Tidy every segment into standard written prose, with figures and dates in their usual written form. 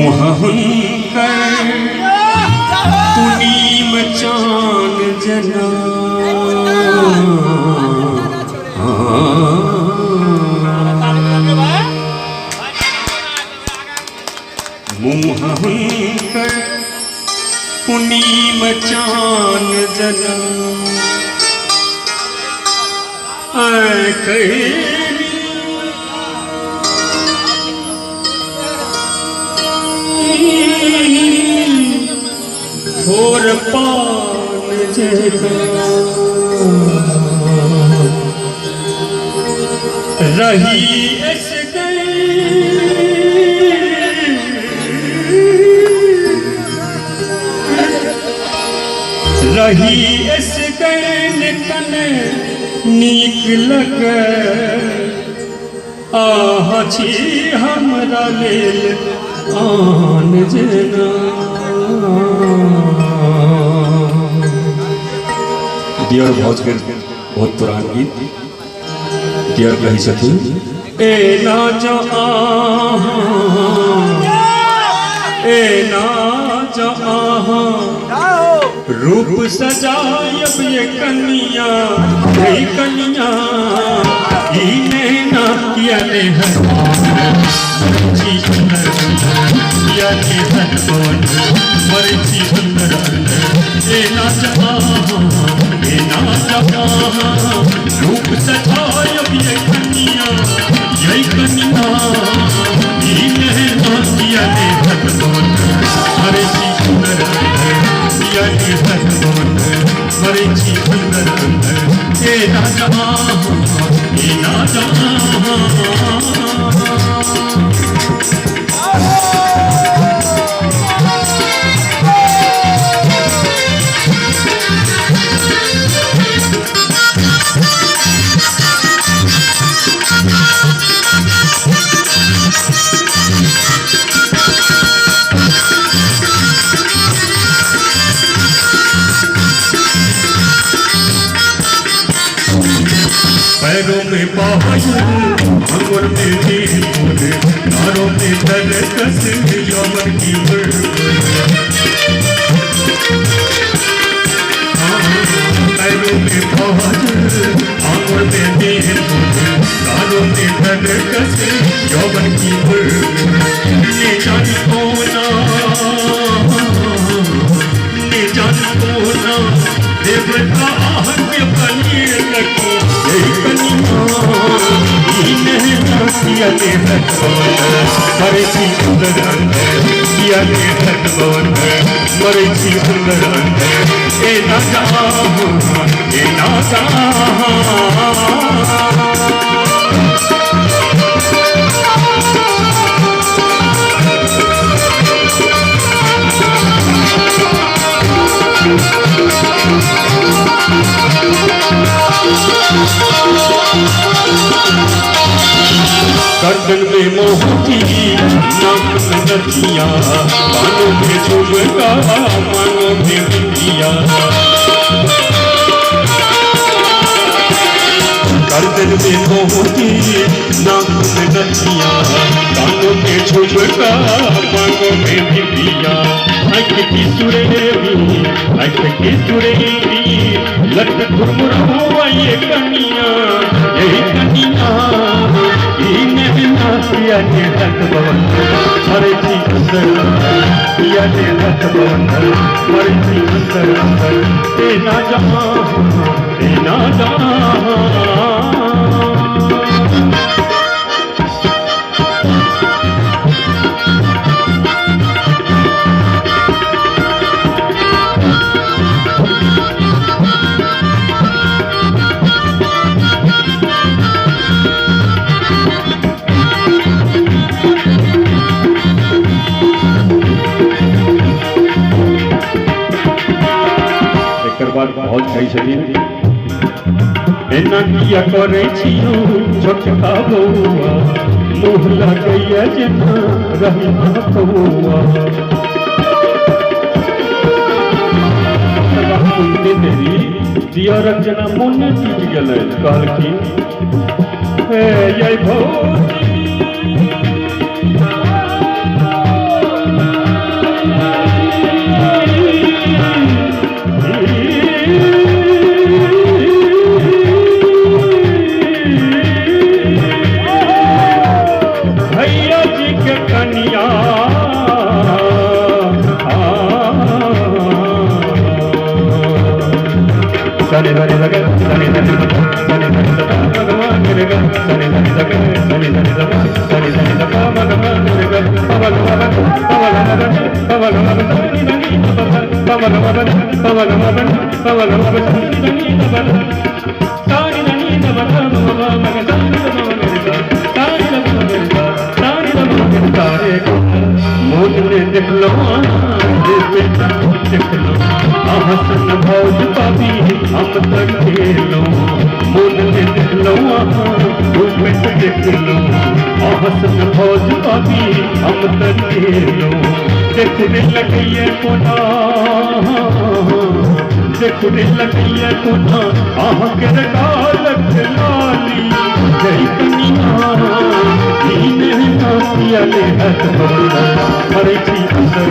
मोहंकर पुनीम चान जना मोहंकर पुनीम चान जना थोर पान जगा रही इस रही इस कन नीक लगे छी हमरा लेल आन जना दियर भोज के बहुत पुरान गीत दियर कही छथिन ए ना जा रूप सजायब ये कन्या ना किया ले रूप सजायब ये कन्या यही कन्या ना किया ले भगवान हरे सी सुंदर किया ले भगवान हरे सी सुंदर ए ना पैरों में पायल अंगुर में नील फूल नारों में दरकस यौवन की पैरों में पायल अंगुर में नील फूल नारों में दरकस यौवन की ने जानी कोना देवता आहत्य बनिए लगी किया ले भगवान मरे सी सुंदर किया ले भगवान मरे सी सुंदर ए ना गर्दन में मोहती नाक में नथिया कानों में झुमका मांगों में बिंदिया गर्दन में मोहती नाक में नथिया कानों में झुमका मांगों में बिंदिया आँख की सुरेली लट घुरमुर हुआ ये कन्या यही कन्या किया ने भगवान हरे जी सुंदर किया ने भगवान हरे जी सुंदर ए ना एना किया करे छियो छोटका बउआ मुँह लगैया जेना रही बउआ तेरी दिया रंजना मन टूट गए कहलखिन हे ये भौजी भैया जी के कन्या सने धनी सगे सने धनी सने धनी सपा भगवान रे ग सने धनी सगे सने धनी सपा सने धनी सपा भगवान रे ग पवन पवन पवन पवन पवन सने धनी सपा पवन पवन पवन पवन पवन पवन सने धनी सपा सने धनी सपा भगवान मग सने भगवान रे ग सने भगवान रे ग सने भगवान रे तारे को मोद ने देख लो देख लो हसन भौज पापी हम तक खेलो मोद ने देख लो घूमट देख लो हसन भौज पापी हम तक खेलो देखने लगिए कोना देखने लगिए कोना आह के गाल लाली जय कन्या दीन नासिया ले हाथ भवना मरे छी अंदर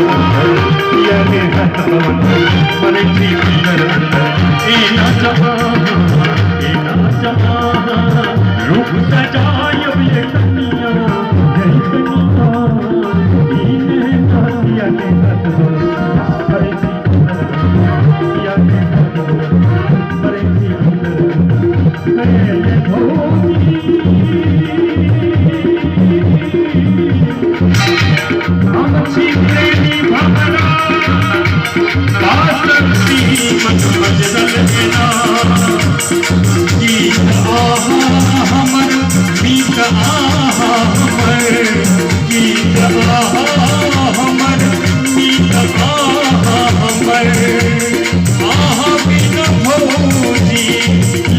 या ले हाथ भवना मरे छी अंदर ए ना जमाना रूप सजायो ये कन्या जय कन्या दीन नासिया ले हाथ भवना मरे छी अंदर या ले हाथ भवना मरे छी अंदर हे भौजी आमची प्रेमी भवना बासंती मन बजरल देना गीत आहा हमर गीत आहा हमर गीत आहा हमर गीत आहा हमर आहा बिन भौजी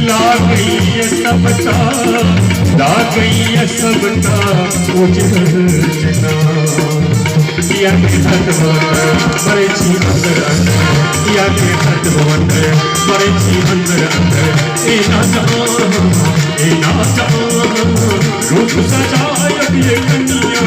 लागई सबटा लागई सबटा उजरना या के हाथ भवन मरे छी अंदर अंदर या के हाथ भवन मरे छी अंदर अंदर ए ना जा रूप सजाय ये कन्या